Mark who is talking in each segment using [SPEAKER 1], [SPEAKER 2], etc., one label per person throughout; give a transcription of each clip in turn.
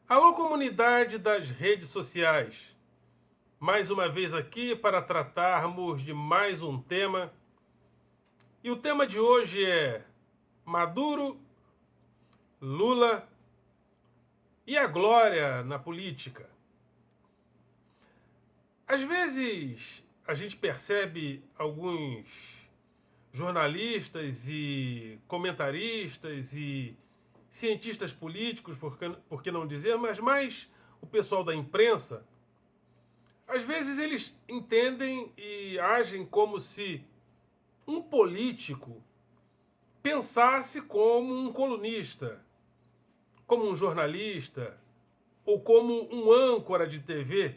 [SPEAKER 1] Alô, comunidade das redes sociais. Mais uma vez aqui para tratarmos de mais um tema. E o tema de hoje é Maduro, Lula e a glória na política. Às vezes a gente percebe alguns jornalistas e comentaristas e cientistas políticos, por que não dizer, mas mais o pessoal da imprensa. Às vezes eles entendem e agem como se um político pensasse como um colunista, como um jornalista ou como um âncora de TV,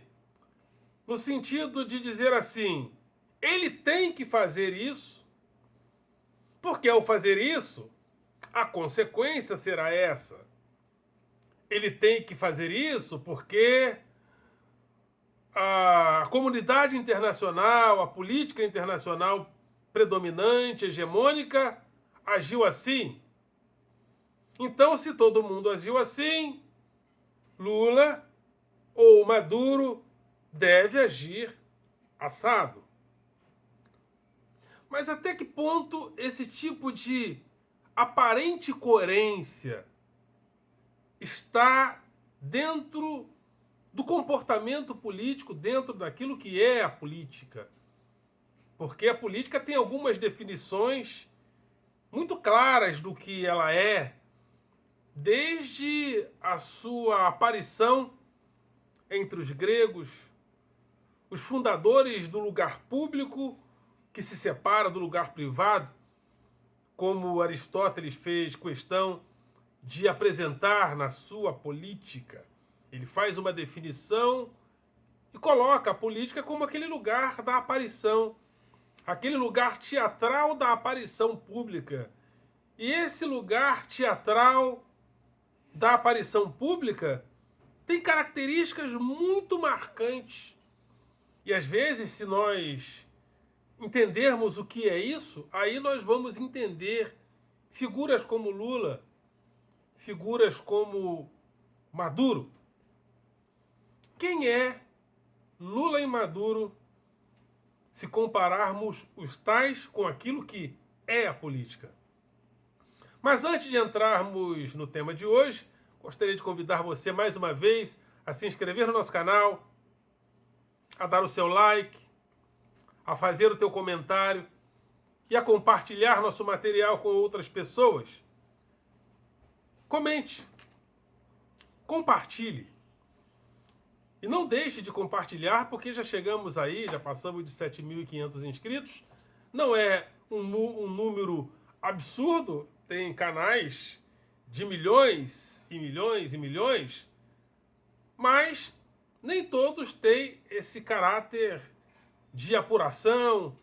[SPEAKER 1] no sentido de dizer assim: ele tem que fazer isso, porque ao fazer isso, a consequência será essa. Ele tem que fazer isso porque a comunidade internacional, a política internacional predominante, hegemônica, agiu assim. Então, se todo mundo agiu assim, Lula ou Maduro deve agir assado. Mas até que ponto esse tipo de aparente coerência está dentro do comportamento político, dentro daquilo que é a política? Porque a política tem algumas definições muito claras do que ela é, desde a sua aparição entre os gregos, os fundadores do lugar público que se separa do lugar privado, como Aristóteles fez questão de apresentar na sua política. Ele faz uma definição e coloca a política como aquele lugar da aparição, aquele lugar teatral da aparição pública. E esse lugar teatral da aparição pública tem características muito marcantes. E às vezes, se nós entendermos o que é isso, aí nós vamos entender figuras como Lula, figuras como Maduro. Quem é Lula e Maduro se compararmos os tais com aquilo que é a política? Mas antes de entrarmos no tema de hoje, gostaria de convidar você mais uma vez a se inscrever no nosso canal, a dar o seu like, a fazer o teu comentário e a compartilhar nosso material com outras pessoas. Comente, compartilhe. E não deixe de compartilhar, porque já chegamos aí, já passamos de 7.500 inscritos. Não é um número absurdo, tem canais de milhões e milhões e milhões, mas nem todos têm esse caráter de apuração,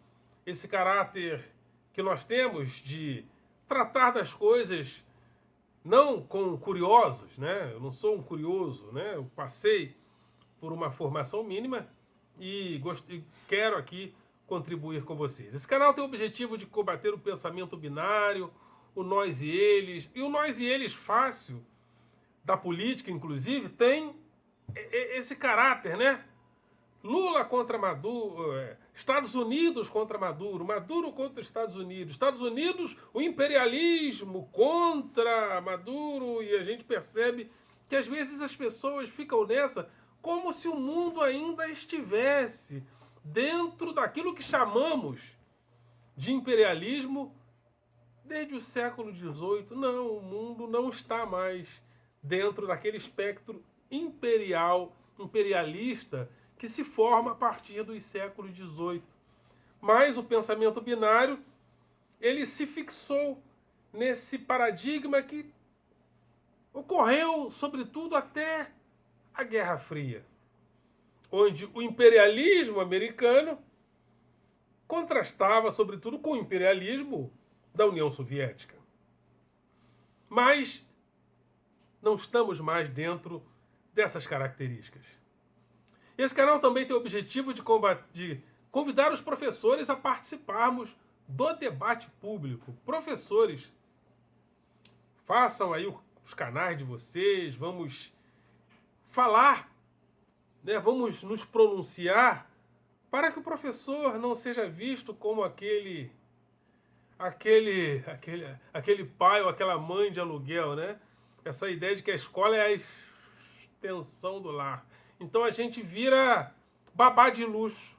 [SPEAKER 1] esse caráter que nós temos de tratar das coisas não com curiosos, né? Eu não sou um curioso, né? Eu passei por uma formação mínima e quero aqui contribuir com vocês. Esse canal tem o objetivo de combater o pensamento binário, o nós e eles. E o nós e eles fácil da política, inclusive, tem esse caráter, né? Lula contra Maduro, Estados Unidos contra Maduro, Maduro contra Estados Unidos, o imperialismo contra Maduro, e a gente percebe que às vezes as pessoas ficam nessa como se o mundo ainda estivesse dentro daquilo que chamamos de imperialismo desde o século XVIII. Não, o mundo não está mais dentro daquele espectro imperialista que se forma a partir dos séculos XVIII. Mas o pensamento binário, ele se fixou nesse paradigma que ocorreu, sobretudo, até a Guerra Fria, onde o imperialismo americano contrastava, sobretudo, com o imperialismo da União Soviética. Mas não estamos mais dentro dessas características. Esse canal também tem o objetivo de convidar os professores a participarmos do debate público. Professores, façam aí os canais de vocês, vamos falar, né? Vamos nos pronunciar para que o professor não seja visto como aquele pai ou aquela mãe de aluguel, né? Essa ideia de que a escola é a extensão do lar. Então a gente vira babá de luxo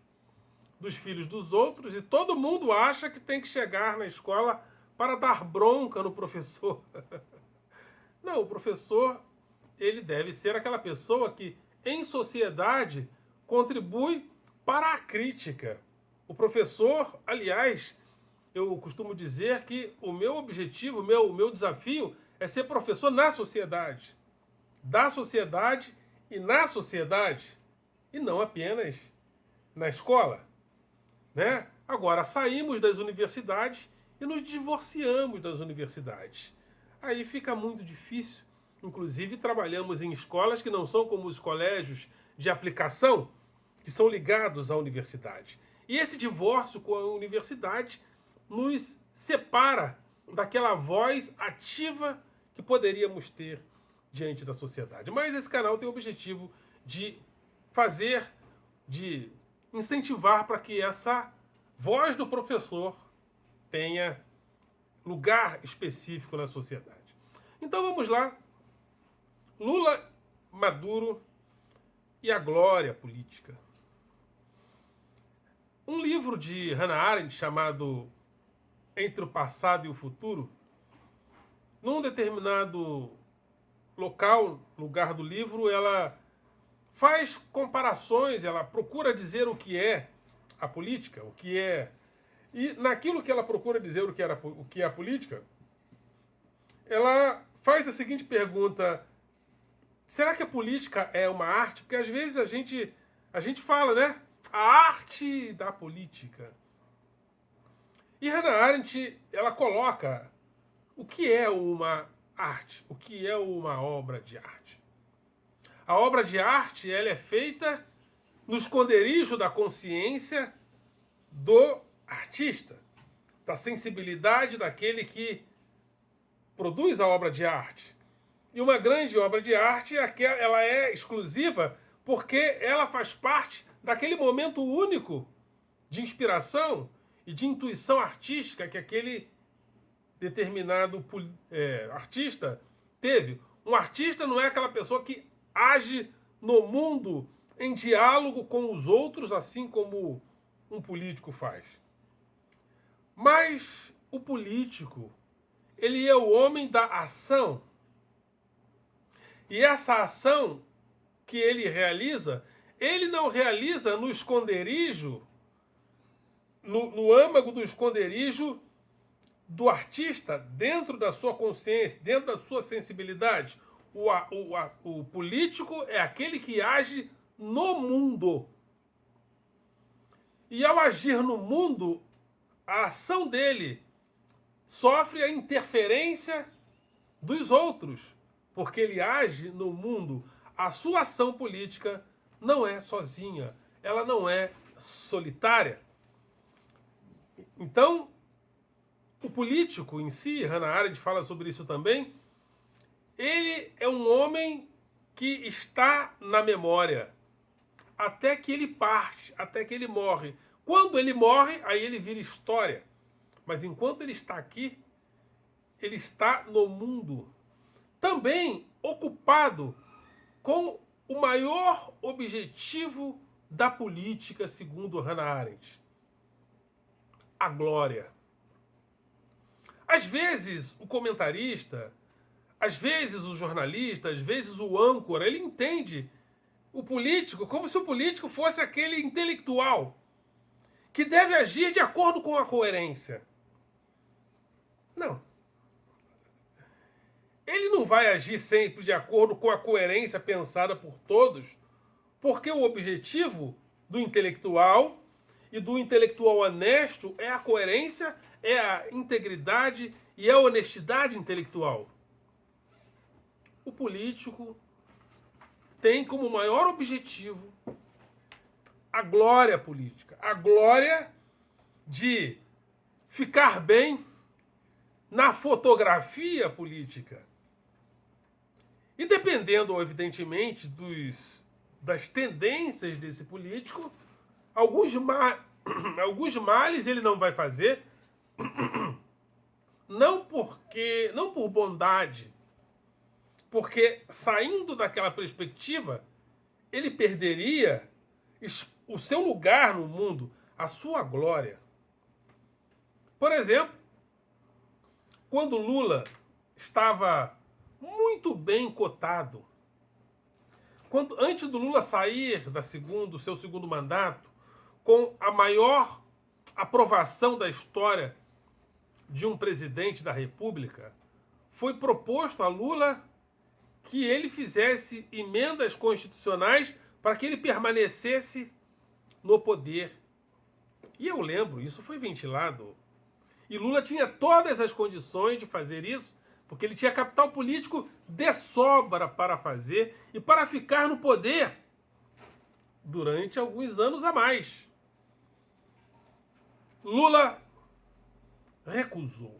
[SPEAKER 1] dos filhos dos outros e todo mundo acha que tem que chegar na escola para dar bronca no professor. Não, o professor, ele deve ser aquela pessoa que, em sociedade, contribui para a crítica. O professor, aliás, eu costumo dizer que o meu objetivo, o meu desafio é ser professor na sociedade. Da sociedade e na sociedade. E não apenas na escola. Né? Agora, saímos das universidades e nos divorciamos das universidades. Aí fica muito difícil. Inclusive, trabalhamos em escolas que não são como os colégios de aplicação, que são ligados à universidade. E esse divórcio com a universidade nos separa daquela voz ativa que poderíamos ter diante da sociedade. Mas esse canal tem o objetivo de fazer, de incentivar para que essa voz do professor tenha lugar específico na sociedade. Então vamos lá. Lula, Maduro e a glória política. Um livro de Hannah Arendt chamado Entre o Passado e o Futuro, num determinado lugar do livro, ela faz comparações, ela procura dizer o que é a política, o que é... E naquilo que ela procura dizer o que é a política, ela faz a seguinte pergunta: será que a política é uma arte? Porque às vezes a gente fala, né? A arte da política. E Hannah Arendt, ela coloca o que é uma arte, o que é uma obra de arte. A obra de arte, ela é feita no esconderijo da consciência do artista, da sensibilidade daquele que produz a obra de arte. E uma grande obra de arte, ela é exclusiva porque ela faz parte daquele momento único de inspiração e de intuição artística que aquele determinado artista teve. Um artista não é aquela pessoa que age no mundo em diálogo com os outros, assim como um político faz. Mas o político, ele é o homem da ação. E essa ação que ele não realiza no esconderijo, no âmago do esconderijo do artista, dentro da sua consciência, dentro da sua sensibilidade. O político é aquele que age no mundo. E ao agir no mundo, a ação dele sofre a interferência dos outros, porque ele age no mundo. A sua ação política não é sozinha, ela não é solitária. Então, o político em si, Hannah Arendt fala sobre isso também, ele é um homem que está na memória até que ele parte, até que ele morre. Quando ele morre, aí ele vira história. Mas enquanto ele está aqui, ele está no mundo. Também ocupado com o maior objetivo da política, segundo Hannah Arendt: a glória. Às vezes, o comentarista, às vezes o jornalista, às vezes o âncora, ele entende o político como se o político fosse aquele intelectual que deve agir de acordo com a coerência. Não. Ele não vai agir sempre de acordo com a coerência pensada por todos, porque o objetivo do intelectual e do intelectual honesto é a coerência, é a integridade e é a honestidade intelectual. O político tem como maior objetivo a glória política, a glória de ficar bem na fotografia política. E dependendo, evidentemente, das tendências desse político, alguns, alguns males ele não vai fazer, não por bondade, porque saindo daquela perspectiva, ele perderia o seu lugar no mundo, a sua glória. Por exemplo, quando Lula estava muito bem cotado, antes do Lula sair do seu segundo mandato, com a maior aprovação da história de um presidente da República, foi proposto a Lula que ele fizesse emendas constitucionais para que ele permanecesse no poder. E eu lembro, isso foi ventilado. E Lula tinha todas as condições de fazer isso, porque ele tinha capital político de sobra para fazer e para ficar no poder durante alguns anos a mais. Lula recusou.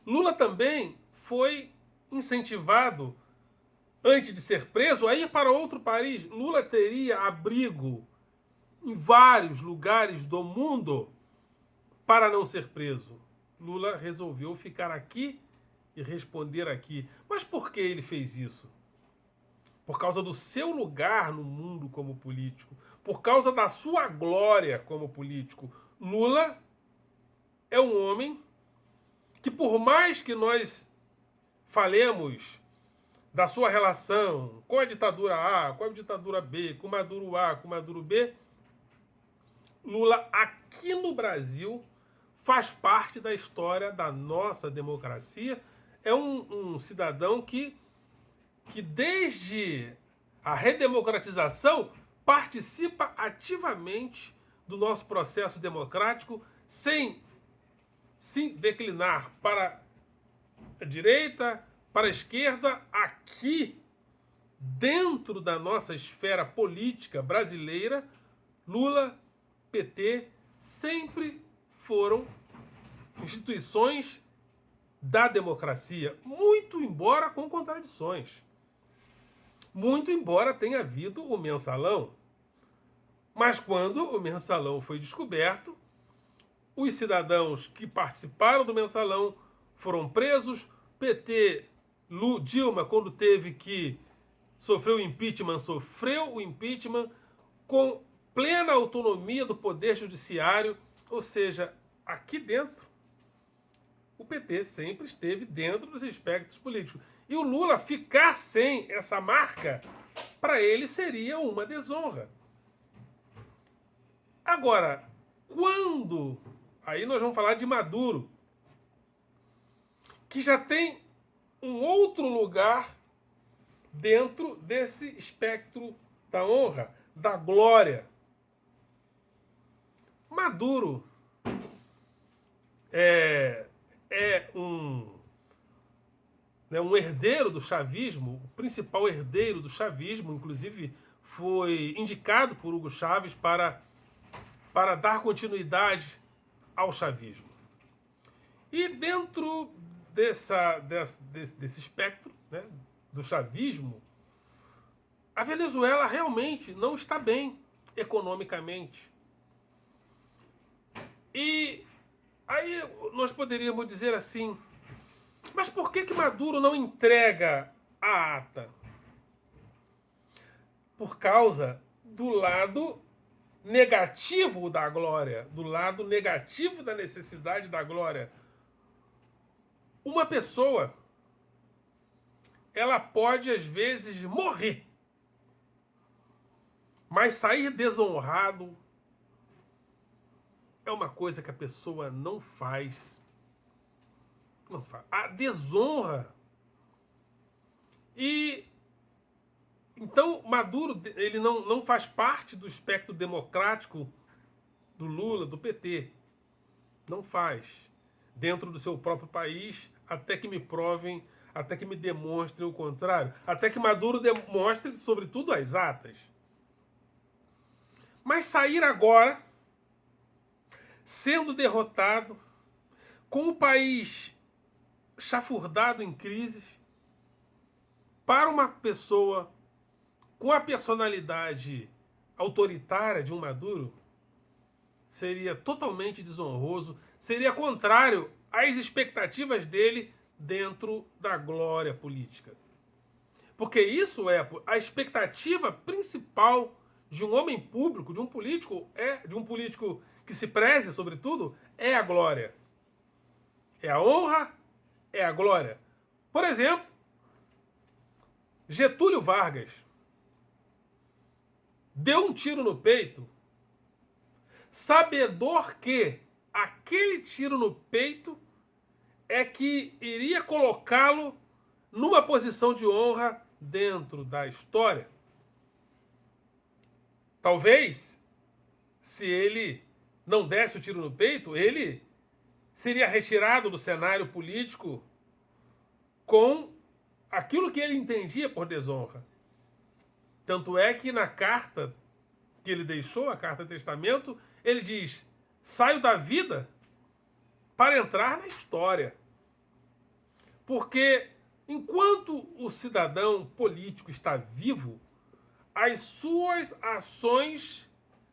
[SPEAKER 1] Lula também foi incentivado, antes de ser preso, a ir para outro país. Lula teria abrigo em vários lugares do mundo para não ser preso. Lula resolveu ficar aqui e responder aqui. Mas por que ele fez isso? Por causa do seu lugar no mundo como político, por causa da sua glória como político. Lula é um homem que, por mais que nós falemos da sua relação com a ditadura A, com a ditadura B, com Maduro A, com Maduro B, Lula aqui no Brasil faz parte da história da nossa democracia. É um cidadão que desde a redemocratização participa ativamente do nosso processo democrático sem se declinar para a direita, para a esquerda. Aqui, dentro da nossa esfera política brasileira, Lula, PT, sempre foram instituições da democracia, muito embora com contradições. Muito embora tenha havido o mensalão. Mas quando o mensalão foi descoberto, os cidadãos que participaram do mensalão foram presos. PT, Dilma, quando teve que sofrer o impeachment, sofreu o impeachment com plena autonomia do Poder Judiciário. Ou seja, aqui dentro, o PT sempre esteve dentro dos espectros políticos. E o Lula ficar sem essa marca, para ele seria uma desonra. Agora, quando... Aí nós vamos falar de Maduro, que já tem um outro lugar dentro desse espectro da honra, da glória. Maduro é um herdeiro do chavismo, o principal herdeiro do chavismo, inclusive foi indicado por Hugo Chávez para dar continuidade ao chavismo. E dentro desse espectro, né, do chavismo, a Venezuela realmente não está bem economicamente. E aí nós poderíamos dizer assim, mas por que Maduro não entrega a ata? Por causa do lado negativo da glória, do lado negativo da necessidade da glória. Uma pessoa, ela pode às vezes morrer, mas sair desonrado é uma coisa que a pessoa não faz. Não faz. A desonra. E então Maduro, ele não faz parte do espectro democrático do Lula, do PT. Não faz. Dentro do seu próprio país, até que me provem, até que me demonstrem o contrário. Até que Maduro demonstre, sobretudo, as atas. Mas sair agora, sendo derrotado, com o país chafurdado em crises, Para uma pessoa com a personalidade autoritária de um Maduro, seria totalmente desonroso, seria contrário às expectativas dele dentro da glória política. Porque isso é a expectativa principal de um homem público, de um político, de um político que se preze, sobretudo, é a glória. É a honra, é a glória. Por exemplo, Getúlio Vargas deu um tiro no peito, sabedor que aquele tiro no peito é que iria colocá-lo numa posição de honra dentro da história. Talvez, se ele não desse o tiro no peito, ele seria retirado do cenário político com aquilo que ele entendia por desonra. Tanto é que na carta que ele deixou, a carta de testamento, ele diz: saio da vida para entrar na história. Porque enquanto o cidadão político está vivo, as suas ações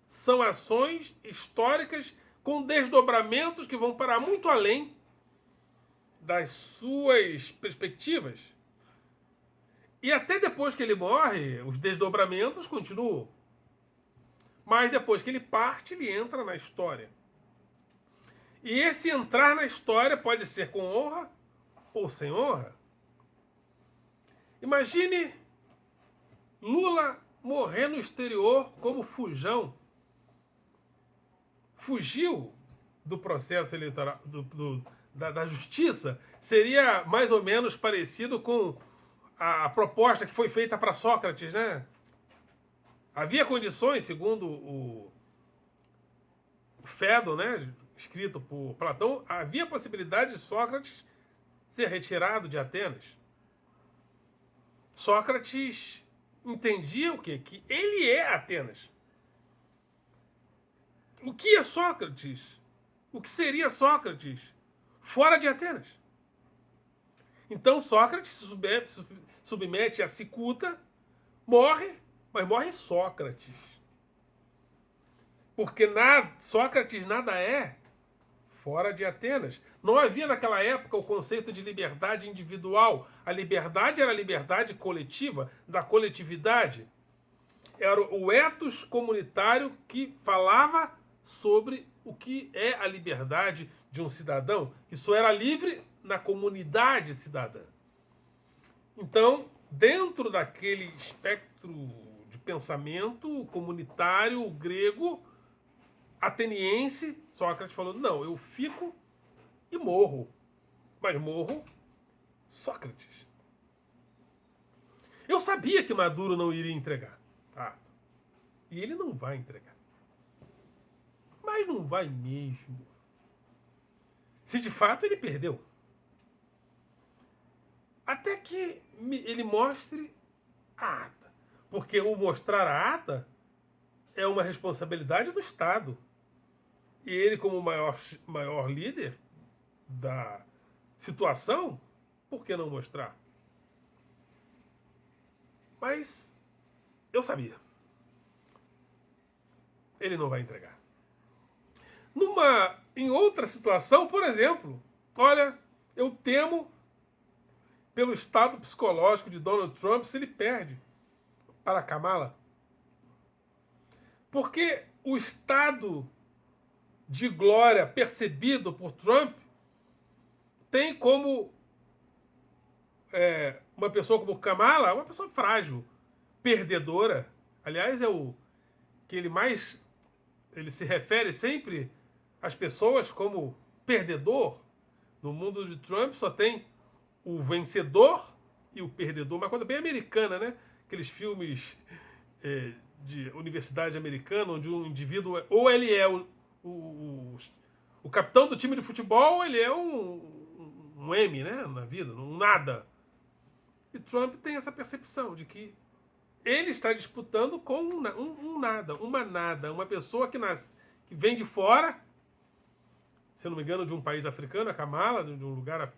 [SPEAKER 1] são ações históricas com desdobramentos que vão para muito além das suas perspectivas. E até depois que ele morre, os desdobramentos continuam. Mas depois que ele parte, ele entra na história. E esse entrar na história pode ser com honra ou sem honra. Imagine Lula morrer no exterior como fujão. Fugiu do processo eleitoral, da justiça. Seria mais ou menos parecido com a proposta que foi feita para Sócrates, né? Havia condições, segundo o Fédon, né, escrito por Platão, havia possibilidade de Sócrates ser retirado de Atenas. Sócrates entendia o quê? Que ele é Atenas. O que é Sócrates? O que seria Sócrates fora de Atenas? Então Sócrates se submete à cicuta, morre, mas morre Sócrates. Porque Sócrates nada é fora de Atenas. Não havia naquela época o conceito de liberdade individual. A liberdade era a liberdade coletiva, da coletividade. Era o ethos comunitário que falava sobre o que é a liberdade de um cidadão. Isso era livre na comunidade cidadã. Então, dentro daquele espectro de pensamento comunitário grego, ateniense, Sócrates falou: não, eu fico e morro. Mas morro Sócrates. Eu sabia que Maduro não iria entregar. E ele não vai entregar. Mas não vai mesmo. Se de fato ele perdeu. Até que ele mostre a ata. Porque o mostrar a ata é uma responsabilidade do Estado. E ele, como maior líder da situação, por que não mostrar? Mas eu sabia. Ele não vai entregar. Em outra situação, por exemplo, olha, eu temo pelo estado psicológico de Donald Trump se ele perde para Kamala. Porque o estado de glória percebido por Trump tem como uma pessoa como Kamala, uma pessoa frágil, perdedora. Aliás, é o que ele se refere sempre às pessoas como perdedor. No mundo de Trump só tem o vencedor e o perdedor, uma coisa bem americana, né? Aqueles filmes de universidade americana, onde um indivíduo, ou ele é o capitão do time de futebol, ou ele é um M, né? Na vida, um nada. E Trump tem essa percepção de que ele está disputando com um nada, uma pessoa que vem de fora, se eu não me engano, de um país africano, a Kamala, de um lugar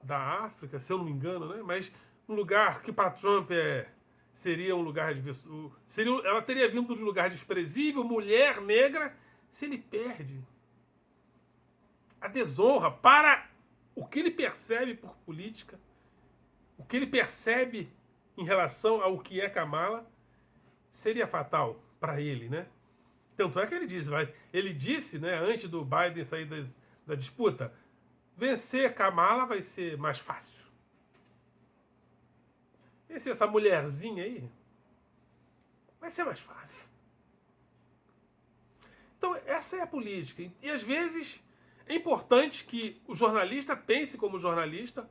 [SPEAKER 1] da África, se eu não me engano, né? Mas um lugar que para Trump seria um lugar de ela teria vindo de um lugar desprezível, mulher negra, se ele perde a desonra para o que ele percebe por política, o que ele percebe em relação ao que é Kamala, seria fatal para ele, né? Tanto é que ele disse, né, antes do Biden sair da disputa, vencer Kamala vai ser mais fácil. Vencer essa mulherzinha aí vai ser mais fácil. Então, essa é a política. E, às vezes, é importante que o jornalista pense como jornalista,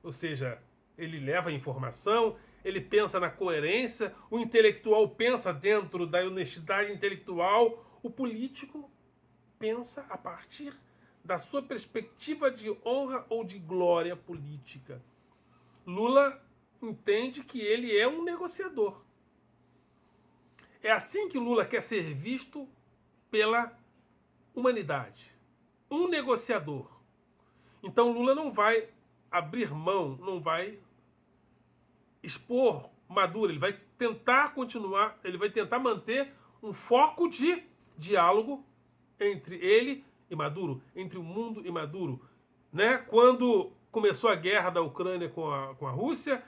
[SPEAKER 1] ou seja, ele leva a informação, ele pensa na coerência, o intelectual pensa dentro da honestidade intelectual, o político pensa a partir da sua perspectiva de honra ou de glória política. Lula entende que ele é um negociador. É assim que Lula quer ser visto pela humanidade. Um negociador. Então Lula não vai abrir mão, não vai expor Maduro, ele vai tentar continuar, ele vai tentar manter um foco de diálogo entre ele e Maduro, entre o mundo e Maduro. Né? Quando começou a guerra da Ucrânia com a Rússia,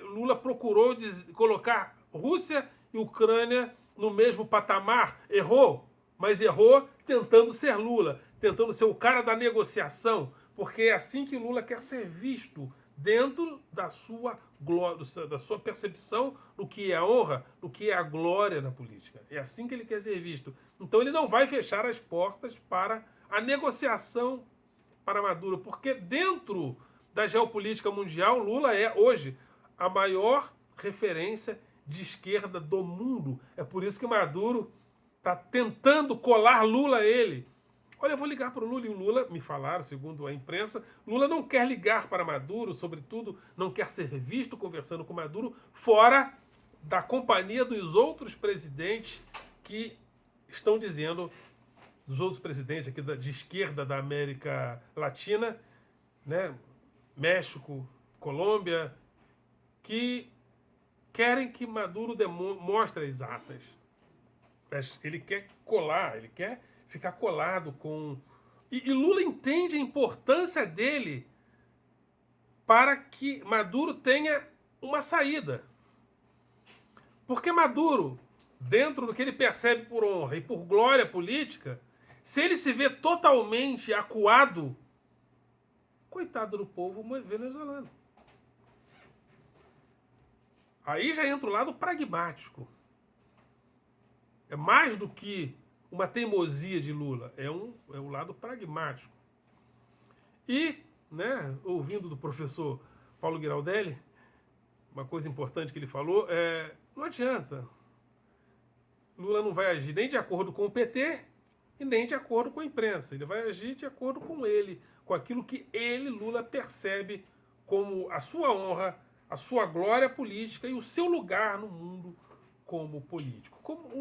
[SPEAKER 1] Lula procurou colocar Rússia e Ucrânia no mesmo patamar. Errou, mas errou tentando ser Lula, tentando ser o cara da negociação, porque é assim que Lula quer ser visto, dentro da sua glória, da sua percepção do que é a honra, do que é a glória na política. É assim que ele quer ser visto. Então ele não vai fechar as portas para a negociação para Maduro, porque dentro da geopolítica mundial, Lula é hoje a maior referência de esquerda do mundo. É por isso que Maduro está tentando colar Lula a ele. Olha, eu vou ligar para o Lula. E o Lula, me falaram, segundo a imprensa, Lula não quer ligar para Maduro, sobretudo não quer ser visto conversando com Maduro, fora da companhia dos outros presidentes que estão dizendo, dos outros presidentes aqui de esquerda da América Latina, né, México, Colômbia, que querem que Maduro mostre as atas. Ele quer colar, ele quer ficar colado com... E Lula entende a importância dele para que Maduro tenha uma saída. Porque Maduro, dentro do que ele percebe por honra e por glória política, se ele se vê totalmente acuado, coitado do povo venezuelano. Aí já entra o lado pragmático. É mais do que uma teimosia de Lula, é o lado pragmático. E, né, ouvindo do professor Paulo Giraldelli, uma coisa importante que ele falou, não adianta. Lula não vai agir nem de acordo com o PT e nem de acordo com a imprensa. Ele vai agir de acordo com ele, com aquilo que ele, Lula, percebe como a sua honra, a sua glória política e o seu lugar no mundo como político.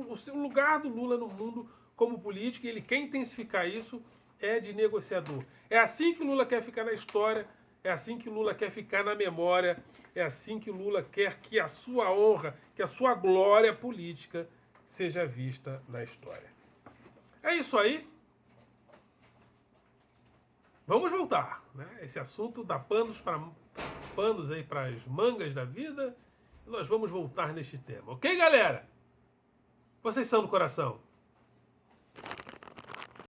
[SPEAKER 1] O seu lugar do Lula no mundo como político, e ele quer intensificar isso, é de negociador. É assim que Lula quer ficar na história, é assim que Lula quer ficar na memória, é assim que Lula quer que a sua honra, que a sua glória política seja vista na história. É isso aí. Vamos voltar, né? Esse assunto dá panos aí para as mangas da vida. E nós vamos voltar neste tema. Ok, galera? Vocês são do coração.